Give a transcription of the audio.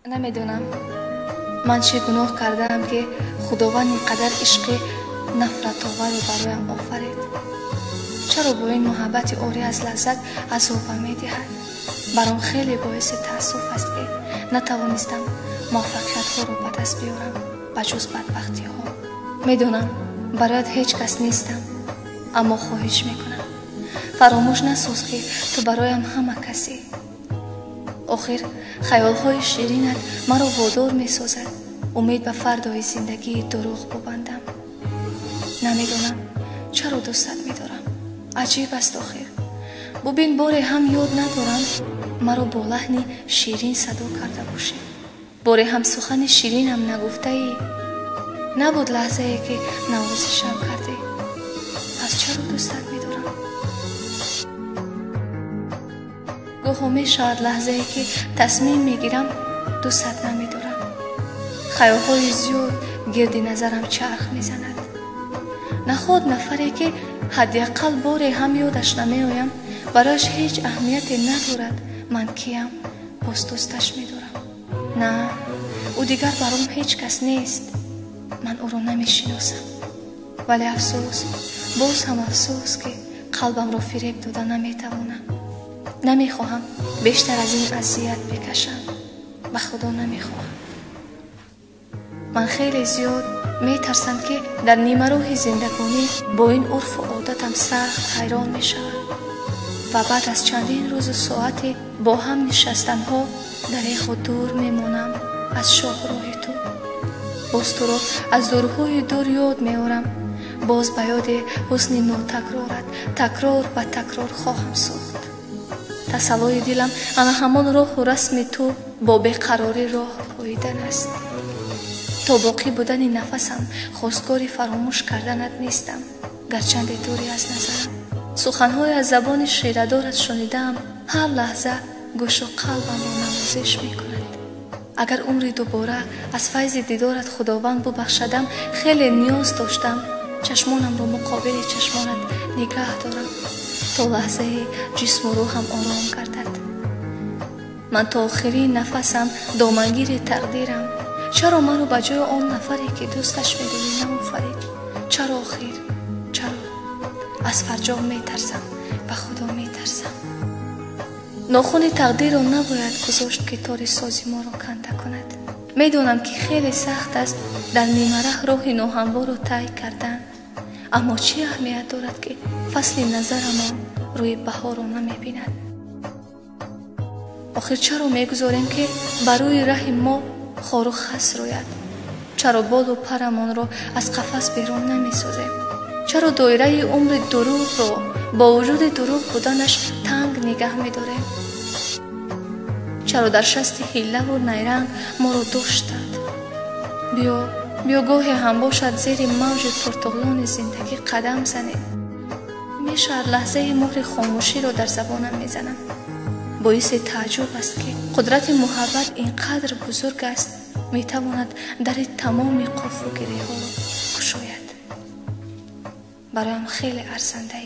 نمیدونم من چه گناه کردم که خداوند اینقدر عشق نفرت آور رو برایم آفرید. چرا با این محبت عاری از لذت عذاب میدهد؟ برام خیلی باعث تأسف است که نتوانستم موفقیت ها رو به دست بیارم بجز بدبختی ها. میدونم برایت هیچ کس نیستم، اما خواهش میکنم فراموش نساز که تو برایم همه کسی. آخر خیال‌های شیرینت مرا وادار می‌سازد امید به فردای زندگی دروغ ببندم. نمیدونم چرا دوستت می‌دارم. عجیب است آخر. ببین باره هم یاد ندارم مرا با لحن شیرین صدا کرده باشی. باره هم سخن شیرینم نگفته ای. نبود لحظه ای که نوازشم کردی. پس چرا دوستت می‌دارم؟ گاه میشود لحظه ای که تصمیم میگیرم دوستت نمیدارم. خیال‌های زیاد گرد نظرم چرخ میزند. نخود نفری که حداقل باره هم یادش نمیآیم برایش هیچ اهمیتی ندارد من کیم باز دوستش میدارم. نه، او دیگر برام هیچ کس نیست. من او را نمیشناسم. ولی افسوس، باز هم افسوس که قلبم را فریب داده نمیتوانم. نمیخواهم بیشتر از این اذیت بکشم. به خدا نمیخواهم. من خیلی زیاد میترسم که در نیمه راه زندگانی با این عرف و عادتم سخت حیران میشوم و بعد از چندین روز و ساعتی با هم نشستن ها در خود دور میمانم از شاهراه تو. باز تو را از دورهای دور یاد میارم. باز به یاد حسن ناتکرارت تکرار و تکرار خواهم ساخت. تسلای دلم انا همان راه و رسم تو با بیقراری راه پاییدن است. تا باقی بودن نفسم خواستگاری فراموش کردنت نیستم گرچند دوری از نظرم. سخنهای از زبان شیره‌دارت شنیدم. هر لحظه گوش و قلبم را نوازش میکند. اگر عمری دوباره از فیض دیدارت خداوند ببخشدم خیلی نیاز داشتم چشمانم را مقابل چشمانت نگه دارم تا لحظه جسم و روحم آرام گردد. من تا آخرین نفسم دامنگیر تقدیرم. چرا منو به جای آن نفری که دوستش می‌داری نمی‌آفرید؟ چرا آخر؟ چرا؟ از فرجام میترسم. به خدا میترسم. ناخن تقدیر را نباید گذاشت که تار سازی ما را کنده کند. میدونم که خیلی سخت است در نیمه راه ناهموار را طی کردن، اما چه اهمیت دارد که فصل نظر ما روی بهار را نمی‌بیند؟ آخر چرا میگذاریم که بروی ره ما خار و خس روید؟ چرا بال و پرمان را از قفس بیرون نمی‌سازیم؟ چرا دایره عمر دروغ را با وجود دروغ بودنش تنگ نگه می‌داریم؟ چرا در شست حیله و نیرنگ ما را داشتند؟ بیا گاهی هم باشد زیر موج پرتغیان زندگی قدم زنیم. میشود لحظه مهر خاموشی را در زبانم میزنم. باعث تعجب است که قدرت محبت اینقدر بزرگ است میتواند در تمام قاف و گره ها را گشاید. برایم خیلی ارزنده ای.